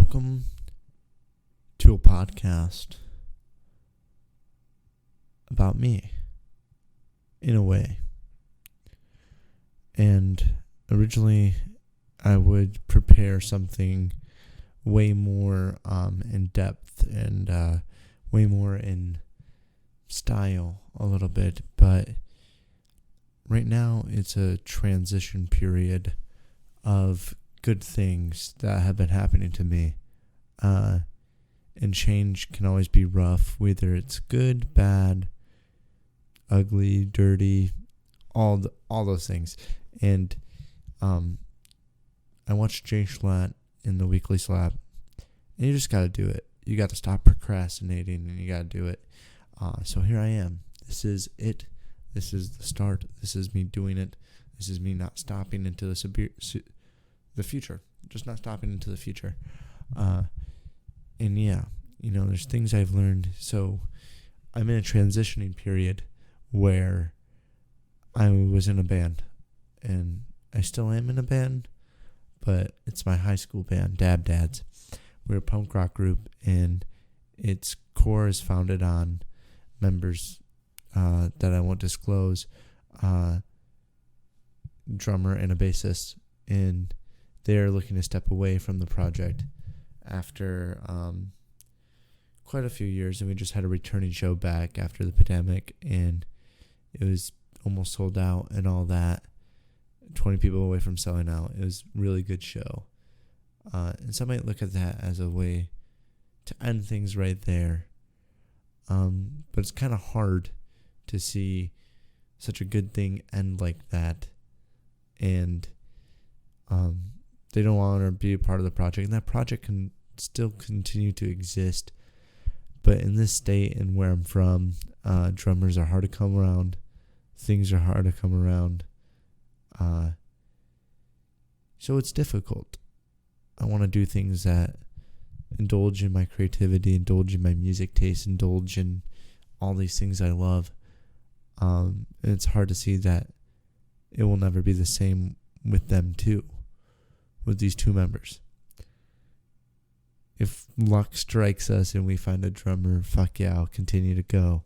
Welcome to a podcast about me, in a way. And originally, I would prepare something way more in depth and way more in style a little bit, but right now it's a transition period of good things that have been happening to me. And change can always be rough, whether it's good, bad, ugly, dirty, all those things. And I watched Jay Schlatt in the Weekly Slap, and you just got to do it. You got to stop procrastinating, and you got to do it. So here I am. This is it. This is the start. This is me doing it. This is me not stopping into the future. Just not stopping into the future. And yeah, there's things I've learned. So I'm in a transitioning period where I was in a band, and I still am in a band, but it's my high school band, Dab Dads. We're a punk rock group, and its core is founded on members that I won't disclose, drummer and a bassist, and they're looking to step away from the project after quite a few years, and we just had a returning show back after the pandemic, and it was almost sold out and all that. 20 people away from selling out. It was a really good show. And some might look at that as a way to end things right there. But it's kind of hard to see such a good thing end like that. And they don't want to be a part of the project. And that project can still continue to exist. But in this state and where I'm from, drummers are hard to come around. Things are hard to come around. So it's difficult. I want to do things that indulge in my creativity, indulge in my music taste, indulge in all these things I love. And it's hard to see that it will never be the same with them too, with these two members. If luck strikes us and we find a drummer, fuck yeah, I'll continue to go.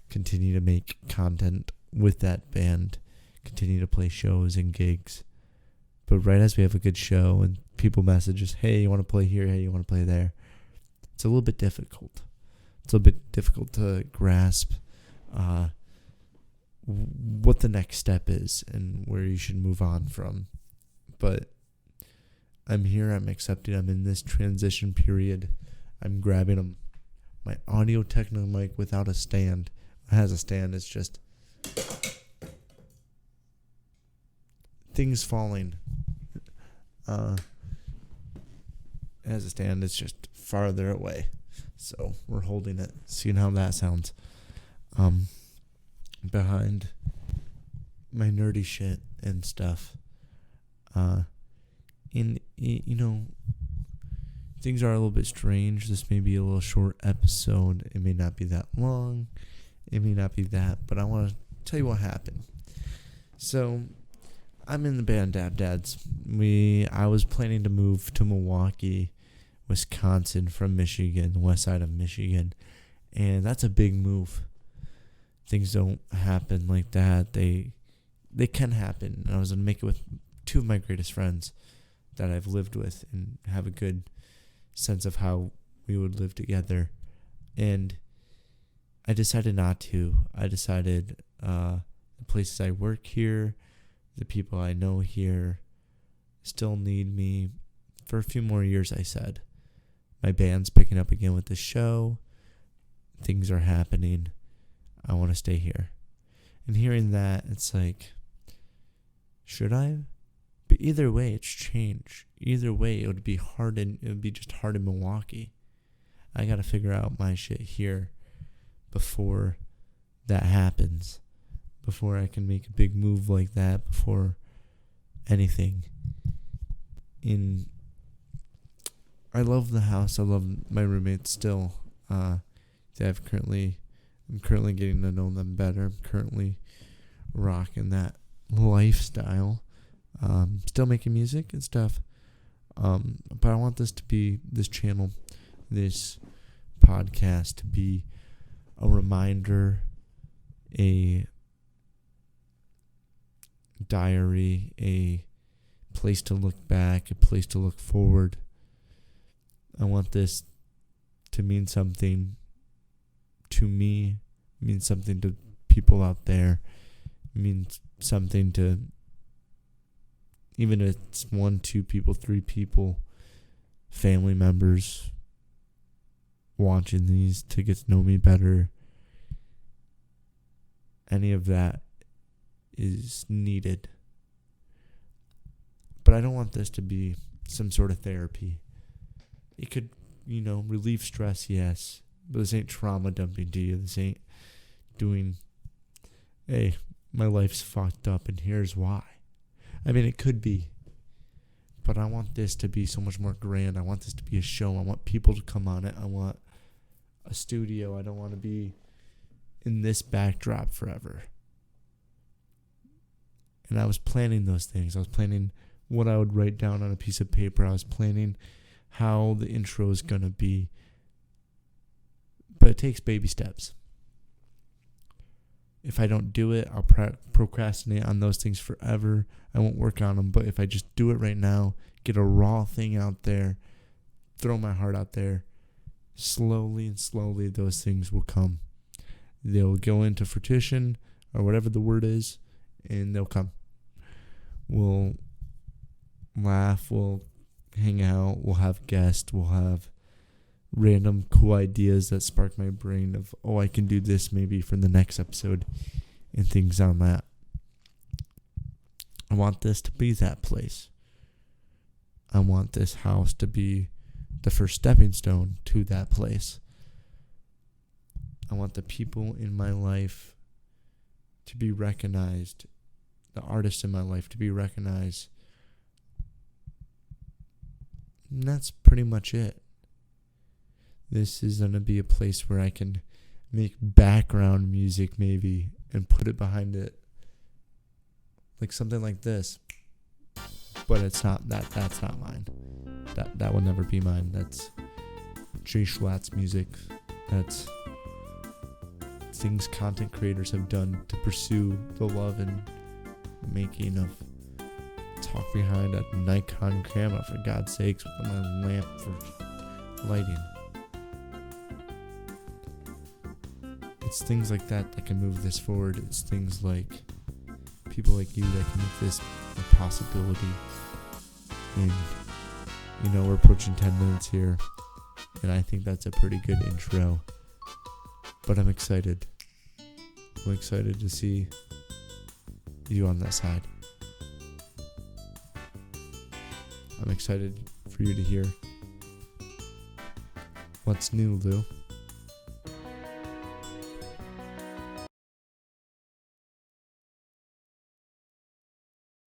Continue to make content with that band. Continue to play shows and gigs. But right as we have a good show and people message us, hey, you want to play here? Hey, you want to play there? It's a little bit difficult. It's a little bit difficult to grasp what the next step is and where you should move on from. But I'm here. I'm accepting. I'm in this transition period. I'm grabbing my Audio-Technica mic without a stand. It has a stand. It's just things falling. It has a stand. It's just farther away. So we're holding it. Seeing how that sounds. Behind my nerdy shit and stuff. Things are a little bit strange. This may be a little short episode. It may not be that long. It may not be that, but I want to tell you what happened. So, I'm in the band Dab Dads. I was planning to move to Milwaukee, Wisconsin from Michigan, the west side of Michigan, and that's a big move. Things don't happen like that. They can happen. And I was going to make it with two of my greatest friends that I've lived with and have a good sense of how we would live together. And I decided not to. I decided the places I work here, the people I know here still need me for a few more years, I said. My band's picking up again with the show. Things are happening. I want to stay here. And hearing that, it's like, should I? But either way, it's change. Either way, it would be hard. It would be just hard in Milwaukee. I got to figure out my shit here before that happens. Before I can make a big move like that. Before anything. I love the house. I love my roommates still. I'm currently getting to know them better. I'm currently rocking that lifestyle. Still making music and stuff. But I want this channel, this podcast to be a reminder, a diary, a place to look back, a place to look forward. I want this to mean something to me, mean something to people out there, means something to, even if it's 1, 2 people, 3 people, family members watching these to get to know me better. Any of that is needed. But I don't want this to be some sort of therapy. It could, relieve stress, yes. But this ain't trauma dumping to you. This ain't doing, hey, my life's fucked up and here's why. I mean, it could be. But I want this to be so much more grand. I want this to be a show. I want people to come on it. I want a studio. I don't want to be in this backdrop forever. And I was planning those things. I was planning what I would write down on a piece of paper. I was planning how the intro is going to be. But it takes baby steps. If I don't do it, I'll procrastinate on those things forever. I won't work on them. But if I just do it right now, get a raw thing out there, throw my heart out there, slowly and slowly those things will come. They'll go into fruition or whatever the word is, and they'll come. We'll laugh, we'll hang out, we'll have guests, we'll have random cool ideas that spark my brain of, I can do this maybe for the next episode, and things on that. I want this to be that place. I want this house to be the first stepping stone to that place. I want the people in my life to be recognized, the artists in my life to be recognized. And that's pretty much it. This is going to be a place where I can make background music maybe and put it behind it. Like something like this. But it's not that's not mine. That will never be mine. That's Jay Schlatt's music. That's things content creators have done to pursue the love and making of talk behind a Nikon camera, for God's sakes, with my lamp for lighting. It's things like that can move this forward. It's things like people like you that can make this a possibility. And we're approaching 10 minutes here, and I think that's a pretty good intro. But I'm excited. I'm excited to see you on that side. I'm excited for you to hear what's new, Lou.